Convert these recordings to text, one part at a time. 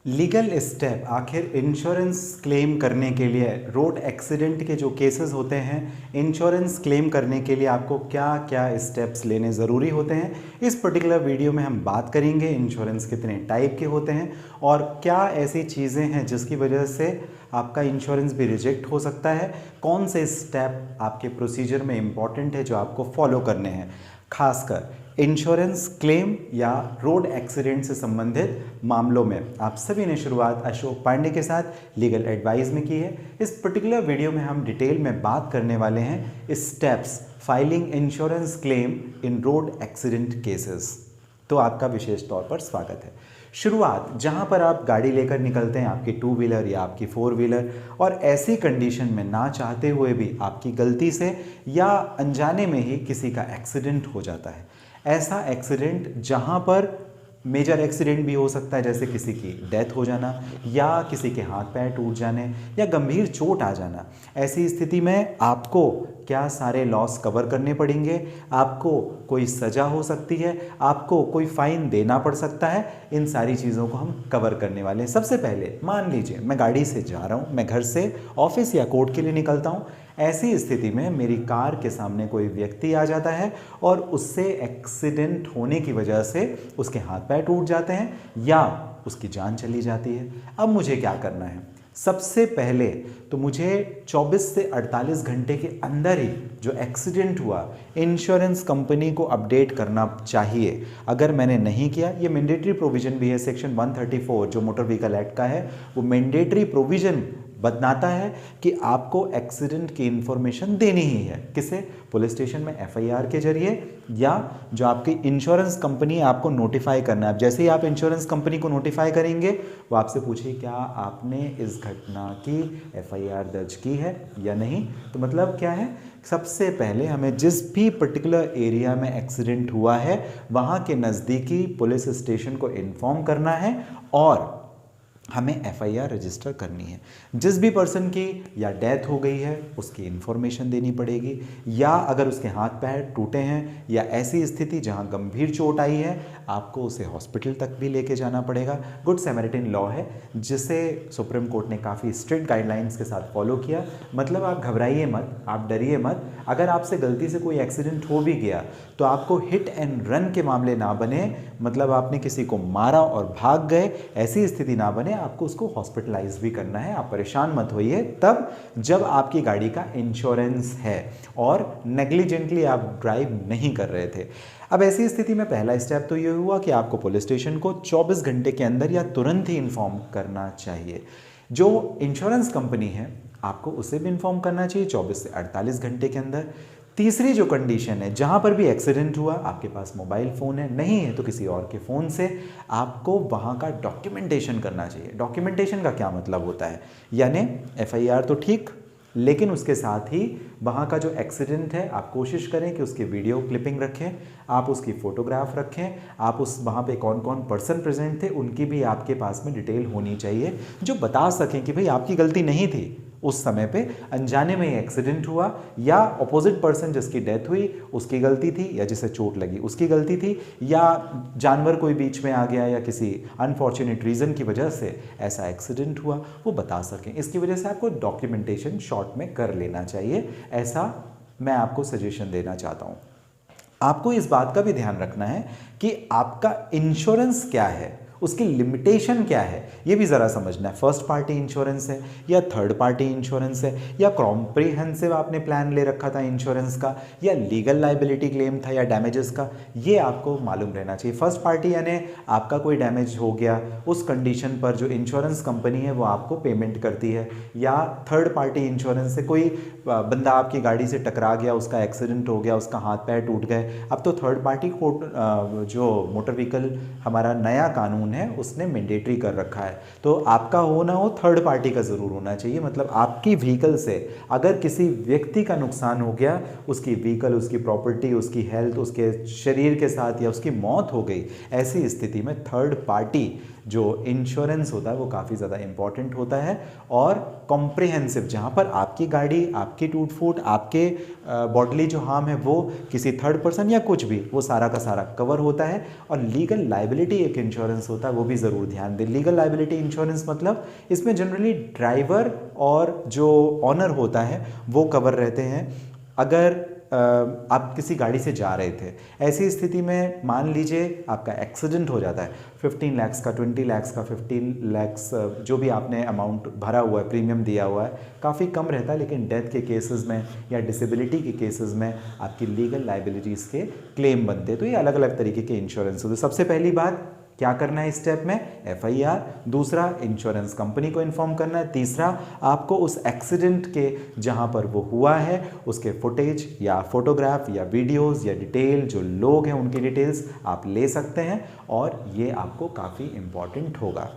Legal step आखिर insurance claim करने के लिए रोड एक्सीडेंट के जो केसेस होते हैं, इंश्योरेंस क्लेम करने के लिए आपको क्या क्या स्टेप्स लेने ज़रूरी होते हैं, इस पर्टिकुलर वीडियो में हम बात करेंगे। इंश्योरेंस कितने टाइप के होते हैं और क्या ऐसी चीज़ें हैं जिसकी वजह से आपका इंश्योरेंस भी रिजेक्ट हो सकता है, कौन से स्टेप आपके प्रोसीजर में इंपॉर्टेंट है जो आपको फॉलो करने हैं। खासकर इंश्योरेंस क्लेम या रोड एक्सीडेंट से संबंधित मामलों में आप सभी ने शुरुआत अशोक पांडे के साथ लीगल एडवाइस में की है। इस पर्टिकुलर वीडियो में हम डिटेल में बात करने वाले हैं steps filing insurance claim in road accident cases. तो आपका विशेष तौर पर स्वागत है। शुरुआत जहां पर आप गाड़ी लेकर निकलते हैं, आपकी टू व्हीलर या आपकी फोर व्हीलर, और ऐसी कंडीशन में ना चाहते हुए भी आपकी गलती से या अनजाने में ही किसी का एक्सीडेंट हो जाता है। ऐसा एक्सीडेंट जहां पर मेजर एक्सीडेंट भी हो सकता है, जैसे किसी की डेथ हो जाना या किसी के हाथ पैर टूट जाने या गंभीर चोट आ जाना। ऐसी स्थिति में आपको क्या सारे लॉस कवर करने पड़ेंगे, आपको कोई सज़ा हो सकती है, आपको कोई फाइन देना पड़ सकता है, इन सारी चीज़ों को हम कवर करने वाले हैं। सबसे पहले मान लीजिए मैं गाड़ी से जा रहा हूँ, मैं घर से ऑफिस या कोर्ट के लिए निकलता हूँ। ऐसी स्थिति में मेरी कार के सामने कोई व्यक्ति आ जाता है और उससे एक्सीडेंट होने की वजह से उसके हाथ पैर टूट जाते हैं या उसकी जान चली जाती है। अब मुझे क्या करना है? सबसे पहले तो मुझे 24 से 48 घंटे के अंदर ही जो एक्सीडेंट हुआ इंश्योरेंस कंपनी को अपडेट करना चाहिए। अगर मैंने नहीं किया, ये मैंडेटरी प्रोविजन भी है, सेक्शन 134 जो मोटर व्हीकल एक्ट का है, वो मैंडेटरी प्रोविजन बताता है कि आपको एक्सीडेंट की इंफॉर्मेशन देनी ही है। किसे? पुलिस स्टेशन में एफआईआर के जरिए या जो आपकी इंश्योरेंस कंपनी आपको नोटिफाई करना है। जैसे ही आप इंश्योरेंस कंपनी को नोटिफाई करेंगे, वो आपसे पूछे क्या आपने इस घटना की एफआईआर दर्ज की है या नहीं। तो मतलब क्या है, सबसे पहले हमें जिस भी पर्टिकुलर एरिया में एक्सीडेंट हुआ है वहाँ के नज़दीकी पुलिस स्टेशन को इन्फॉर्म करना है और हमें एफआईआर रजिस्टर करनी है। जिस भी पर्सन की या डेथ हो गई है उसकी इन्फॉर्मेशन देनी पड़ेगी, या अगर उसके हाथ पैर टूटे हैं या ऐसी स्थिति जहां गंभीर चोट आई है, आपको उसे हॉस्पिटल तक भी लेके जाना पड़ेगा। गुड सैमरिटन लॉ है जिसे सुप्रीम कोर्ट ने काफ़ी स्ट्रिक्ट गाइडलाइंस के साथ फॉलो किया। मतलब आप घबराइए मत, आप डरिए मत। अगर आपसे गलती से कोई एक्सीडेंट हो भी गया तो आपको हिट एंड रन के मामले ना बने, मतलब आपने किसी को मारा और भाग गए, ऐसी स्थिति ना बने, आपको उसको हॉस्पिटलाइज भी करना है। आप परेशान मत होइए तब जब आपकी गाड़ी का इंश्योरेंस है और नेग्लिजेंटली आप ड्राइव नहीं कर रहे थे। अब ऐसी स्थिति में पहला स्टेप तो ये हुआ कि आपको पुलिस स्टेशन को 24 घंटे के अंदर या तुरंत ही इन्फॉर्म करना चाहिए। जो इंश्योरेंस कंपनी है आपको उसे भी इन्फॉर्म करना चाहिए 24 से 48 घंटे के अंदर। तीसरी जो कंडीशन है, जहां पर भी एक्सीडेंट हुआ, आपके पास मोबाइल फ़ोन है, नहीं है तो किसी और के फ़ोन से आपको वहां का डॉक्यूमेंटेशन करना चाहिए। डॉक्यूमेंटेशन का क्या मतलब होता है? यानी एफआईआर तो ठीक, लेकिन उसके साथ ही वहाँ का जो एक्सीडेंट है आप कोशिश करें कि उसकी वीडियो क्लिपिंग रखें, आप उसकी फ़ोटोग्राफ रखें, आप उस वहाँ पे कौन कौन पर्सन प्रेजेंट थे उनकी भी आपके पास में डिटेल होनी चाहिए, जो बता सकें कि भाई आपकी गलती नहीं थी, उस समय पे अनजाने में ही एक्सीडेंट हुआ, या अपोजिट पर्सन जिसकी डेथ हुई उसकी गलती थी, या जिसे चोट लगी उसकी गलती थी, या जानवर कोई बीच में आ गया या किसी अनफॉर्चुनेट रीज़न की वजह से ऐसा एक्सीडेंट हुआ, वो बता सकें। इसकी वजह से आपको डॉक्यूमेंटेशन शॉर्ट में कर लेना चाहिए, ऐसा मैं आपको सजेशन देना चाहता हूँ। आपको इस बात का भी ध्यान रखना है कि आपका इंश्योरेंस क्या है, उसकी लिमिटेशन क्या है, ये भी ज़रा समझना है। फर्स्ट पार्टी इंश्योरेंस है या थर्ड पार्टी इंश्योरेंस है, या कॉम्प्रिहेंसिव आपने प्लान ले रखा था इंश्योरेंस का, या लीगल लाइबिलिटी क्लेम था या डैमेजेस का, ये आपको मालूम रहना चाहिए। फर्स्ट पार्टी यानी आपका कोई डैमेज हो गया, उस कंडीशन पर जो इंश्योरेंस कंपनी है वो आपको पेमेंट करती है। या थर्ड पार्टी इंश्योरेंस से कोई बंदा आपकी गाड़ी से टकरा गया, उसका एक्सीडेंट हो गया, उसका हाथ पैर टूट गए, अब तो थर्ड पार्टी जो मोटर व्हीकल हमारा नया कानून है उसने मैंडेटरी कर रखा है, तो आपका हो ना हो थर्ड पार्टी का ज़रूर होना चाहिए। मतलब आपकी व्हीकल से अगर किसी व्यक्ति का नुकसान हो गया, उसकी व्हीकल, उसकी प्रॉपर्टी, उसकी हेल्थ, उसके शरीर के साथ, या उसकी मौत हो गई, ऐसी स्थिति में थर्ड पार्टी जो इंश्योरेंस होता है वो काफ़ी ज़्यादा इंपॉर्टेंट होता है। और कॉम्प्रिहेंसिव, जहाँ पर आपकी गाड़ी, आपकी टूट फूट, आपके बॉडली जो हार्म है वो किसी थर्ड पर्सन या कुछ भी, वो सारा का सारा कवर होता है। और लीगल लाइबिलिटी एक इंश्योरेंस होता है वो भी ज़रूर ध्यान दें। लीगल लायबिलिटी इंश्योरेंस मतलब इसमें जनरली ड्राइवर और जो ऑनर होता है वो कवर रहते हैं। अगर आप किसी गाड़ी से जा रहे थे, ऐसी स्थिति में मान लीजिए आपका एक्सीडेंट हो जाता है, 15 लाख का, 20 लाख का, 15 लाख जो भी आपने अमाउंट भरा हुआ है, प्रीमियम दिया हुआ है, काफ़ी कम रहता है, लेकिन डेथ के केसेस में या डिसेबिलिटी के केसेस में आपकी लीगल लायबिलिटीज़ के क्लेम बनते हैं। तो ये अलग अलग तरीके के इंश्योरेंस होते हैं। सबसे पहली बात क्या करना है इस स्टेप में, FIR। दूसरा, इंश्योरेंस कंपनी को इन्फॉर्म करना है। तीसरा, आपको उस एक्सीडेंट के जहां पर वो हुआ है उसके फुटेज या फोटोग्राफ या वीडियोस या डिटेल, जो लोग हैं उनकी डिटेल्स आप ले सकते हैं और ये आपको काफ़ी इम्पॉर्टेंट होगा।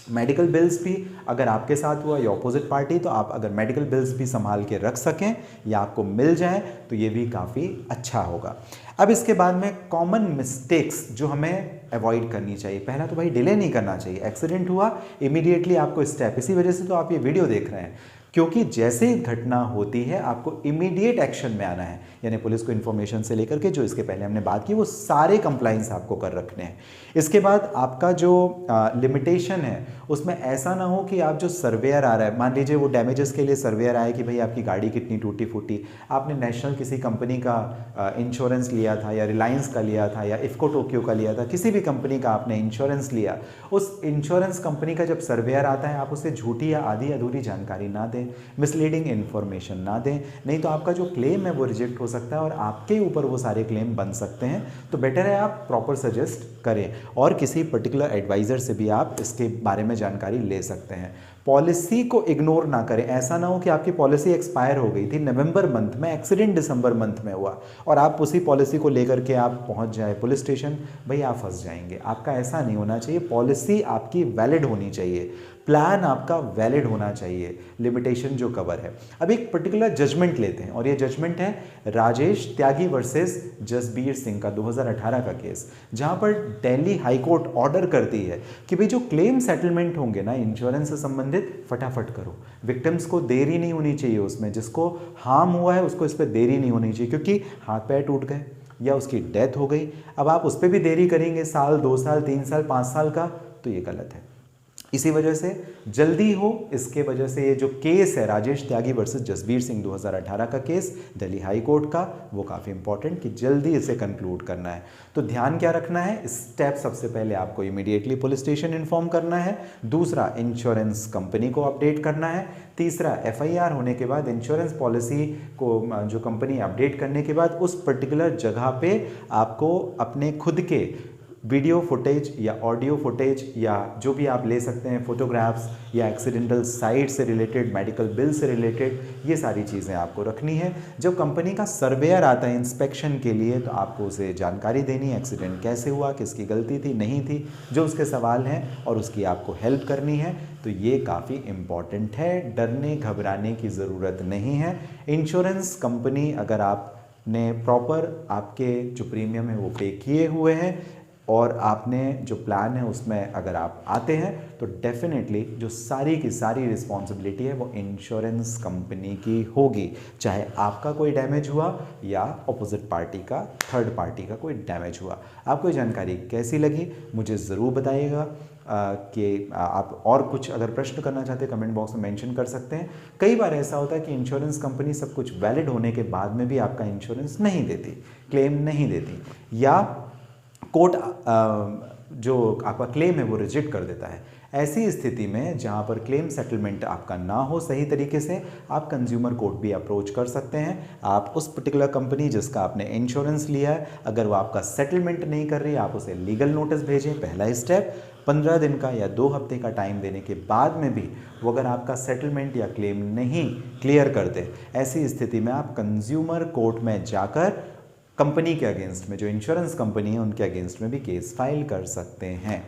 मेडिकल बिल्स भी अगर आपके साथ हुआ या ऑपोजिट पार्टी, तो आप अगर मेडिकल बिल्स भी संभाल के रख सकें या आपको मिल जाएं तो ये भी काफ़ी अच्छा होगा। अब इसके बाद में कॉमन मिस्टेक्स जो हमें अवॉइड करनी चाहिए। पहला तो भाई डिले नहीं करना चाहिए। एक्सीडेंट हुआ, इमीडिएटली आपको स्टेप, इसी वजह से तो आप ये वीडियो देख रहे हैं, क्योंकि जैसे ही घटना होती है आपको इमीडिएट एक्शन में आना है, यानी पुलिस को इन्फॉर्मेशन से लेकर के जो इसके पहले हमने बात की वो सारे कंप्लाइंस आपको कर रखने हैं। इसके बाद आपका जो लिमिटेशन है उसमें ऐसा ना हो कि आप जो सर्वेयर आ रहा है, मान लीजिए वो डैमेजेस के लिए सर्वेयर आए कि भाई आपकी गाड़ी कितनी टूटी फूटी, आपने नेशनल किसी कंपनी का इंश्योरेंस लिया था या रिलायंस का लिया था या इफ्को टोक्यो का लिया था, किसी भी कंपनी का आपने इंश्योरेंस लिया, उस इंश्योरेंस कंपनी का जब सर्वेयर आता है आप उसे झूठी या आधी अधूरी जानकारी ना दें, मिसलीडिंग इन्फॉर्मेशन ना दें, नहीं तो आपका जो क्लेम है वो रिजेक्ट हो सकता है और आपके ऊपर वो सारे क्लेम बन सकते हैं। तो बेटर है आप प्रॉपर सजेस्ट करें और किसी पर्टिकुलर एडवाइज़र से भी आप इसके बारे में जानकारी ले सकते हैं। पॉलिसी को इग्नोर ना करें। ऐसा ना हो कि आपकी पॉलिसी एक्सपायर हो गई थी नवंबर मंथ में, एक्सीडेंट दिसंबर मंथ में हुआ और आप उसी पॉलिसी को लेकर के आप पहुंच जाए पुलिस स्टेशन, भाई आप फंस जाएंगे। आपका ऐसा नहीं होना चाहिए। पॉलिसी आपकी वैलिड होनी चाहिए, प्लान आपका वैलिड होना चाहिए, लिमिटेशन जो कवर है। अब एक पर्टिकुलर जजमेंट लेते हैं और ये जजमेंट है राजेश त्यागी वर्सेस जसबीर सिंह का 2018 का केस, जहां पर दिल्ली हाई कोर्ट ऑर्डर करती है कि भाई जो क्लेम सेटलमेंट होंगे ना इंश्योरेंस से संबंधित, फटाफट करो। विक्टिम्स को देरी नहीं होनी चाहिए उसमें, जिसको हार्म हुआ है उसको इस पर देरी नहीं होनी चाहिए, क्योंकि हाथ पैर टूट गए या उसकी डेथ हो गई, अब आप उस पर भी देरी करेंगे साल, 2 साल, 3 साल, 5 साल का, तो ये गलत है। इसी वजह से जल्दी हो, इसके वजह से ये जो केस है राजेश त्यागी वर्सेस जसबीर सिंह 2018 का केस दिल्ली हाई कोर्ट का, वो काफ़ी इंपॉर्टेंट कि जल्दी इसे कंक्लूड करना है। तो ध्यान क्या रखना है, स्टेप सबसे पहले आपको इमीडिएटली पुलिस स्टेशन इन्फॉर्म करना है। दूसरा, इंश्योरेंस कंपनी को अपडेट करना है। तीसरा, FIR होने के बाद इंश्योरेंस पॉलिसी को जो कंपनी अपडेट करने के बाद उस पर्टिकुलर जगह पे आपको अपने खुद के वीडियो फुटेज या ऑडियो फुटेज या जो भी आप ले सकते हैं, फोटोग्राफ्स या एक्सीडेंटल साइट से रिलेटेड, मेडिकल बिल से रिलेटेड, ये सारी चीज़ें आपको रखनी है। जब कंपनी का सर्वेयर आता है इंस्पेक्शन के लिए तो आपको उसे जानकारी देनी है, एक्सीडेंट कैसे हुआ, किसकी गलती थी, नहीं थी, जो उसके सवाल हैं और उसकी आपको हेल्प करनी है। तो ये काफ़ी इम्पॉर्टेंट है, डरने घबराने की ज़रूरत नहीं है। इंश्योरेंस कंपनी अगर आपने प्रॉपर आपके जो प्रीमियम है वो पे किए हुए हैं और आपने जो प्लान है उसमें अगर आप आते हैं तो डेफिनेटली जो सारी की सारी रिस्पॉन्सिबिलिटी है वो इंश्योरेंस कंपनी की होगी, चाहे आपका कोई डैमेज हुआ या अपोजिट पार्टी का, थर्ड पार्टी का कोई डैमेज हुआ। आपको ये जानकारी कैसी लगी मुझे ज़रूर बताइएगा। कि आप और कुछ अगर प्रश्न करना चाहते हैं कमेंट बॉक्स में मेंशन कर सकते हैं। कई बार ऐसा होता है कि इंश्योरेंस कंपनी सब कुछ वैलिड होने के बाद में भी आपका इंश्योरेंस नहीं देती, क्लेम नहीं देती, या कोर्ट जो आपका क्लेम है वो रिजेक्ट कर देता है। ऐसी स्थिति में जहां पर क्लेम सेटलमेंट आपका ना हो सही तरीके से, आप कंज्यूमर कोर्ट भी अप्रोच कर सकते हैं। आप उस पर्टिकुलर कंपनी जिसका आपने इंश्योरेंस लिया है, अगर वो आपका सेटलमेंट नहीं कर रही, आप उसे लीगल नोटिस भेजें, पहला स्टेप। 15 दिन का या 2 हफ्ते का टाइम देने के बाद में भी वो अगर आपका सेटलमेंट या क्लेम नहीं क्लियर करते, ऐसी स्थिति में आप कंज्यूमर कोर्ट में जाकर कंपनी के अगेंस्ट में, जो इंश्योरेंस कंपनी है उनके अगेंस्ट में भी केस फाइल कर सकते हैं।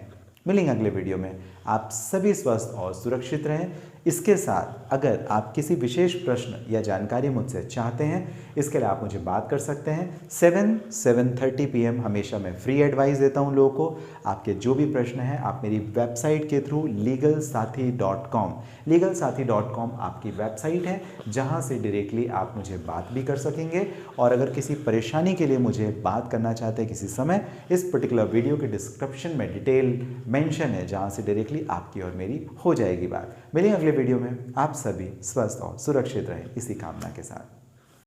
मिलेंगे अगले वीडियो में। आप सभी स्वस्थ और सुरक्षित रहें। इसके साथ अगर आप किसी विशेष प्रश्न या जानकारी मुझसे चाहते हैं, इसके लिए आप मुझे बात कर सकते हैं। 7:30 PM हमेशा मैं फ्री एडवाइस देता हूं लोगों को। आपके जो भी प्रश्न हैं आप मेरी वेबसाइट के थ्रू legalsathi.com आपकी वेबसाइट है, जहां से डायरेक्टली आप मुझे बात भी कर सकेंगे। और अगर किसी परेशानी के लिए मुझे बात करना चाहते हैं किसी समय, इस पर्टिकुलर वीडियो के डिस्क्रिप्शन में डिटेल मेंशन है, जहां से डायरेक्टली आपकी और मेरी हो जाएगी बात। मिलेंगे अगले वीडियो में। आप सभी स्वस्थ और सुरक्षित रहें, इसी कामना के साथ।